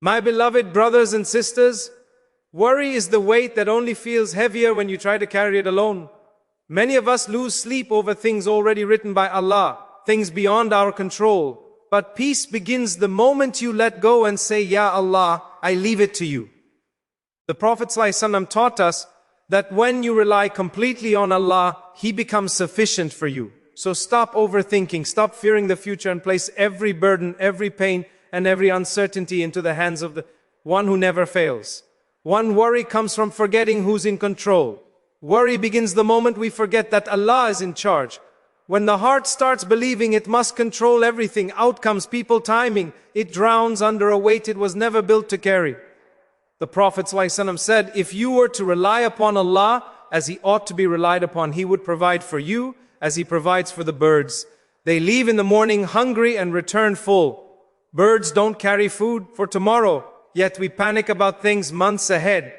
My beloved brothers and sisters, worry is the weight that only feels heavier when you try to carry it alone. Many of us lose sleep over things already written by Allah, things beyond our control. But peace begins the moment you let go and say, Ya Allah, I leave it to you. The Prophet ﷺ taught us that when you rely completely on Allah, He becomes sufficient for you. So stop overthinking, stop fearing the future, and place every burden, every pain, and every uncertainty into the hands of the one who never fails. One worry comes from forgetting who's in control. Worry begins the moment we forget that Allah is in charge. When the heart starts believing it must control everything, outcomes, people, timing, it drowns under a weight it was never built to carry. The Prophet ﷺ said, if you were to rely upon Allah as He ought to be relied upon, He would provide for you as He provides for the birds. They leave in the morning hungry and return full. Birds don't carry food for tomorrow, yet we panic about things months ahead.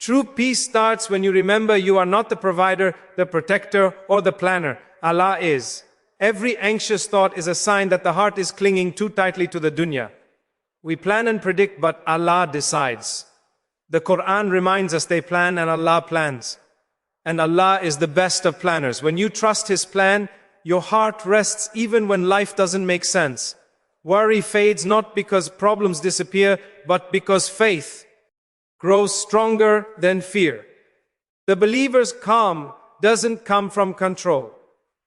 True peace starts when you remember you are not the provider, the protector, or the planner. Allah is. Every anxious thought is a sign that the heart is clinging too tightly to the dunya. We plan and predict, but Allah decides. The Quran reminds us they plan and Allah plans. And Allah is the best of planners. When you trust His plan, your heart rests even when life doesn't make sense. Worry fades not because problems disappear, but because faith grows stronger than fear. The believer's calm doesn't come from control.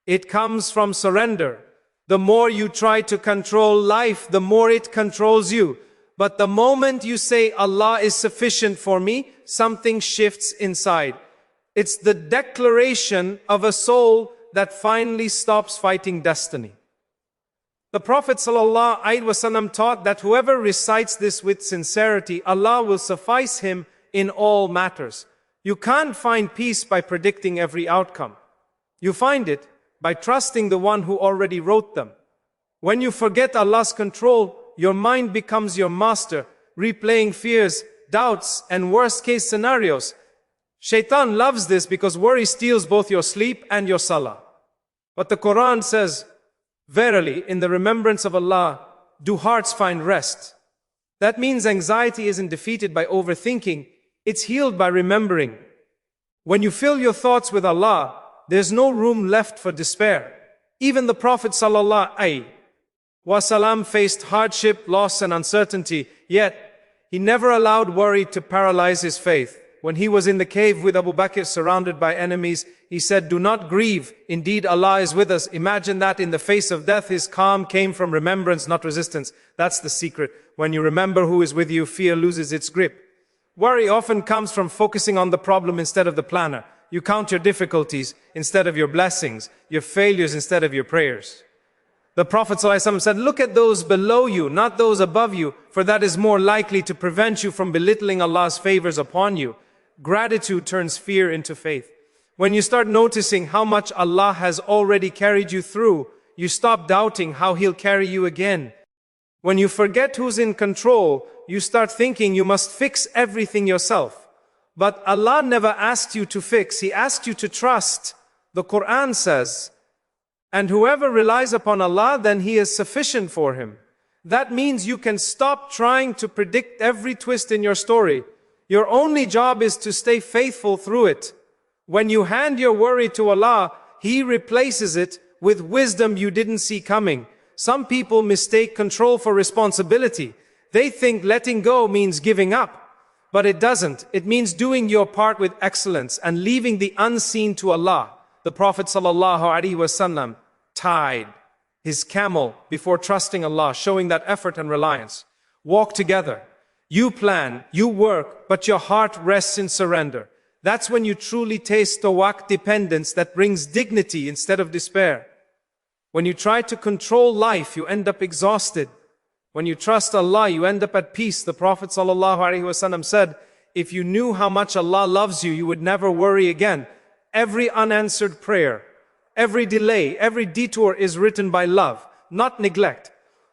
It comes from surrender. The more you try to control life, the more it controls you. But the moment you say, Allah is sufficient for me, something shifts inside. It's the declaration of a soul that finally stops fighting destiny. The Prophet ﷺ taught that whoever recites this with sincerity, Allah will suffice him in all matters. You can't find peace by predicting every outcome. You find it by trusting the one who already wrote them. When you forget Allah's control, your mind becomes your master, replaying fears, doubts, and worst-case scenarios. Shaitan loves this because worry steals both your sleep and your salah. But the Quran says, verily, in the remembrance of Allah, do hearts find rest. That means anxiety isn't defeated by overthinking, it's healed by remembering. When you fill your thoughts with Allah, there's no room left for despair. Even the Prophet ﷺ faced hardship, loss, and uncertainty, yet he never allowed worry to paralyze his faith. When he was in the cave with Abu Bakr surrounded by enemies, he said, do not grieve, indeed Allah is with us. Imagine that in the face of death, his calm came from remembrance, not resistance. That's the secret. When you remember who is with you, fear loses its grip. Worry often comes from focusing on the problem instead of the planner. You count your difficulties instead of your blessings, your failures instead of your prayers. The Prophet ﷺ said, look at those below you, not those above you, for that is more likely to prevent you from belittling Allah's favors upon you. Gratitude turns fear into faith. When you start noticing how much Allah has already carried you through, you stop doubting how He'll carry you again. When you forget who's in control, you start thinking you must fix everything yourself. But Allah never asked you to fix, He asked you to trust. The Quran says, and whoever relies upon Allah, then He is sufficient for him. That means you can stop trying to predict every twist in your story. Your only job is to stay faithful through it. When you hand your worry to Allah, He replaces it with wisdom you didn't see coming. Some people mistake control for responsibility. They think letting go means giving up. But it doesn't. It means doing your part with excellence and leaving the unseen to Allah. The Prophet ﷺ tied his camel before trusting Allah, showing that effort and reliance. Walk together. You plan, you work, but your heart rests in surrender. That's when you truly taste tawakkul, dependence that brings dignity instead of despair. When you try to control life, you end up exhausted. When you trust Allah, you end up at peace. The Prophet ﷺ said, if you knew how much Allah loves you, you would never worry again. Every unanswered prayer, every delay, every detour is written by love, not neglect.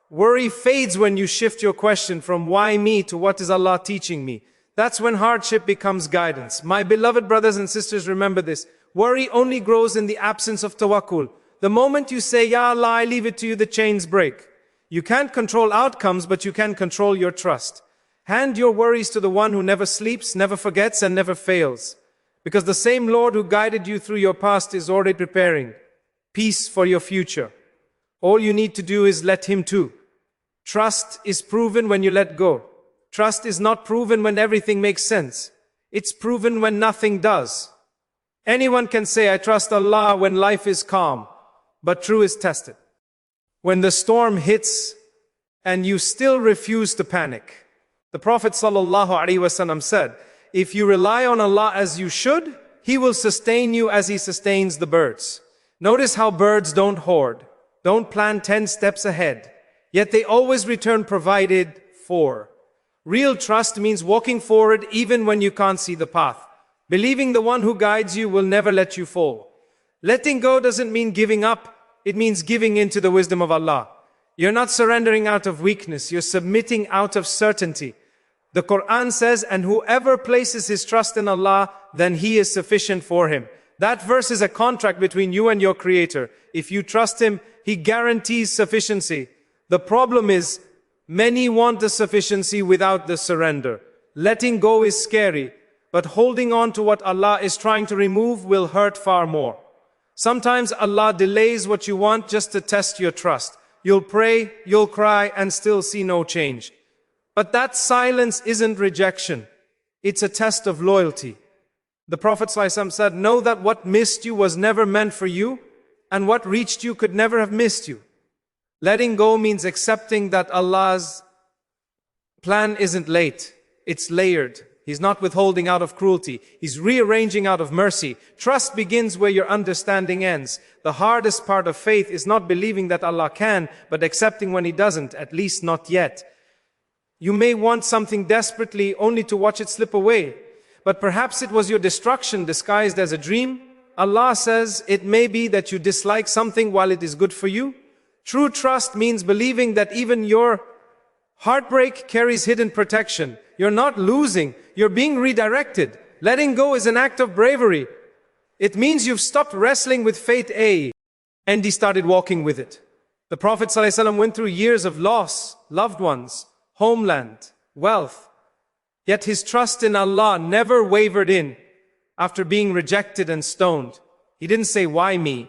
Worry fades when you shift your question from why me to what is Allah teaching me. That's when hardship becomes guidance. My beloved brothers and sisters, remember this. Worry only grows in the absence of tawakkul. The moment you say, Ya Allah, I leave it to you, the chains break. You can't control outcomes, but you can control your trust. Hand your worries to the one who never sleeps, never forgets, and never fails. Because the same Lord who guided you through your past is already preparing peace for your future. All you need to do is let Him too. Trust is proven when you let go. Trust is not proven when everything makes sense. It's proven when nothing does. Anyone can say, I trust Allah when life is calm, but true is tested. When the storm hits and you still refuse to panic. The Prophet ﷺ said, if you rely on Allah as you should, He will sustain you as He sustains the birds. Notice how birds don't hoard, don't plan 10 steps ahead, yet they always return provided for. Real trust means walking forward even when you can't see the path. Believing the one who guides you will never let you fall. Letting go doesn't mean giving up, it means giving in to the wisdom of Allah. You're not surrendering out of weakness, you're submitting out of certainty. The Quran says, and whoever places his trust in Allah, then He is sufficient for him. That verse is a contract between you and your Creator. If you trust Him, He guarantees sufficiency. The problem is, many want the sufficiency without the surrender. Letting go is scary, but holding on to what Allah is trying to remove will hurt far more. Sometimes Allah delays what you want just to test your trust. You'll pray, you'll cry, and still see no change. But that silence isn't rejection. It's a test of loyalty. The Prophet ﷺ said, know that what missed you was never meant for you, and what reached you could never have missed you. Letting go means accepting that Allah's plan isn't late, it's layered. He's not withholding out of cruelty, He's rearranging out of mercy. Trust begins where your understanding ends. The hardest part of faith is not believing that Allah can, but accepting when He doesn't, at least not yet. You may want something desperately only to watch it slip away, but perhaps it was your destruction disguised as a dream. Allah says it may be that you dislike something while it is good for you. True trust means believing that even your heartbreak carries hidden protection. You're not losing, you're being redirected. Letting go is an act of bravery. It means you've stopped wrestling with fate and He started walking with it. The Prophet ﷺ went through years of loss, loved ones, homeland, wealth. Yet his trust in Allah never wavered in after being rejected and stoned. He didn't say, why me?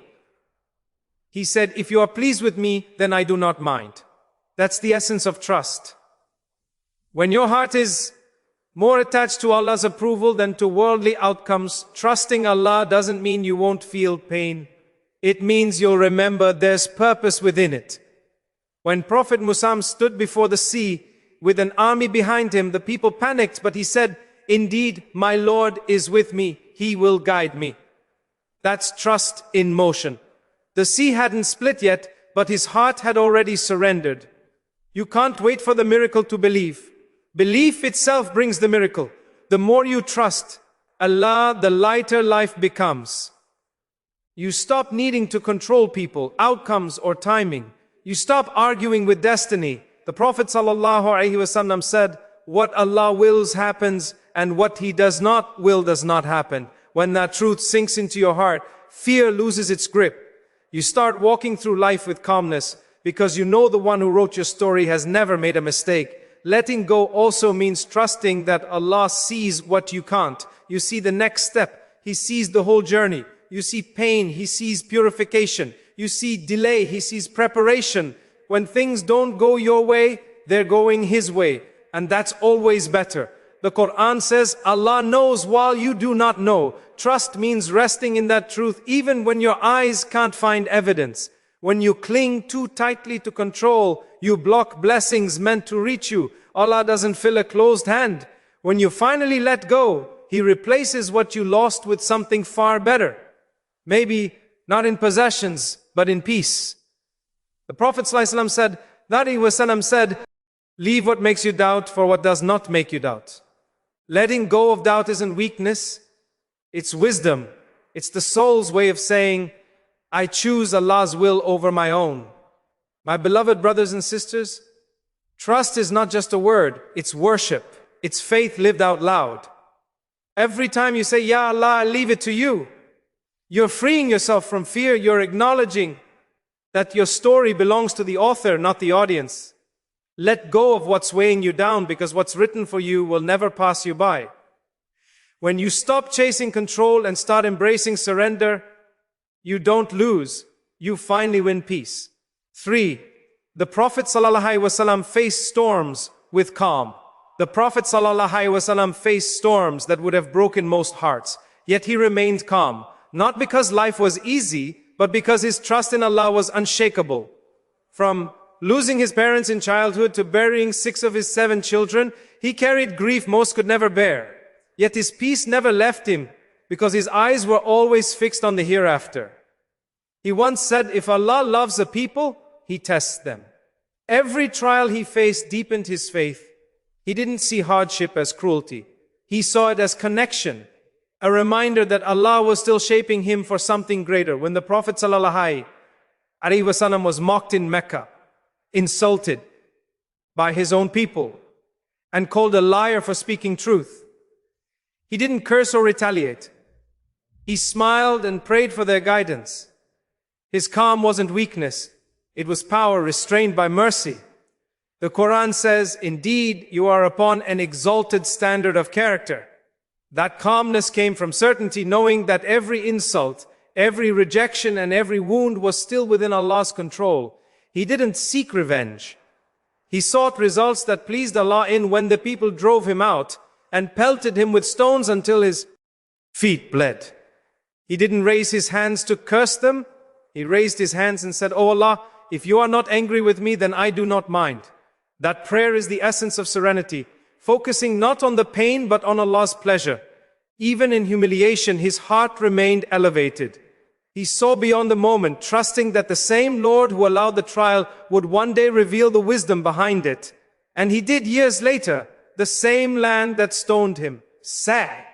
He said, if you are pleased with me, then I do not mind. That's the essence of trust. When your heart is more attached to Allah's approval than to worldly outcomes, trusting Allah doesn't mean you won't feel pain. It means you'll remember there's purpose within it. When Prophet Musa stood before the sea with an army behind him, the people panicked, but he said, indeed, my Lord is with me. He will guide me. That's trust in motion. The sea hadn't split yet, but his heart had already surrendered. You can't wait for the miracle to believe. Belief itself brings the miracle. The more you trust Allah, the lighter life becomes. You stop needing to control people, outcomes, or timing. You stop arguing with destiny. The Prophet ﷺ said, what Allah wills happens, and what He does not will does not happen. When that truth sinks into your heart, fear loses its grip. You start walking through life with calmness, because you know the one who wrote your story has never made a mistake. Letting go also means trusting that Allah sees what you can't. You see the next step. He sees the whole journey. You see pain. He sees purification. You see delay. He sees preparation. When things don't go your way, they're going His way. And that's always better. The Quran says, Allah knows while you do not know. Trust means resting in that truth even when your eyes can't find evidence. When you cling too tightly to control, you block blessings meant to reach you. Allah doesn't fill a closed hand. When you finally let go, He replaces what you lost with something far better. Maybe not in possessions, but in peace. The Prophet ﷺ said, leave what makes you doubt for what does not make you doubt. Letting go of doubt isn't weakness, it's wisdom. It's the soul's way of saying, I choose Allah's will over my own. My beloved brothers and sisters, trust is not just a word, it's worship. It's faith lived out loud. Every time you say, Ya Allah, I leave it to you, you're freeing yourself from fear. You're acknowledging that your story belongs to the author, not the audience. Let go of what's weighing you down, because what's written for you will never pass you by. When you stop chasing control and start embracing surrender, you don't lose, you finally win peace. 3. The Prophet ﷺ faced storms with calm. The Prophet ﷺ faced storms that would have broken most hearts, yet he remained calm, not because life was easy, but because his trust in Allah was unshakable. From losing his parents in childhood to burying 6 of his 7 children, he carried grief most could never bear. Yet his peace never left him, because his eyes were always fixed on the hereafter. He once said, if Allah loves a people, He tests them. Every trial he faced deepened his faith. He didn't see hardship as cruelty. He saw it as connection, a reminder that Allah was still shaping him for something greater. When the Prophet ﷺ was mocked in Mecca, insulted by his own people, and called a liar for speaking truth, he didn't curse or retaliate. He smiled and prayed for their guidance. His calm wasn't weakness, it was power restrained by mercy. The Quran says, indeed, you are upon an exalted standard of character. That calmness came from certainty, knowing that every insult, every rejection, and every wound was still within Allah's control. He didn't seek revenge. He sought results that pleased Allah when the people drove him out and pelted him with stones until his feet bled. He didn't raise his hands to curse them. He raised his hands and said, "O Allah, if you are not angry with me, then I do not mind." That prayer is the essence of serenity, focusing not on the pain but on Allah's pleasure. Even in humiliation, his heart remained elevated. He saw beyond the moment, trusting that the same Lord who allowed the trial would one day reveal the wisdom behind it. And he did years later. The same land that stoned him sagged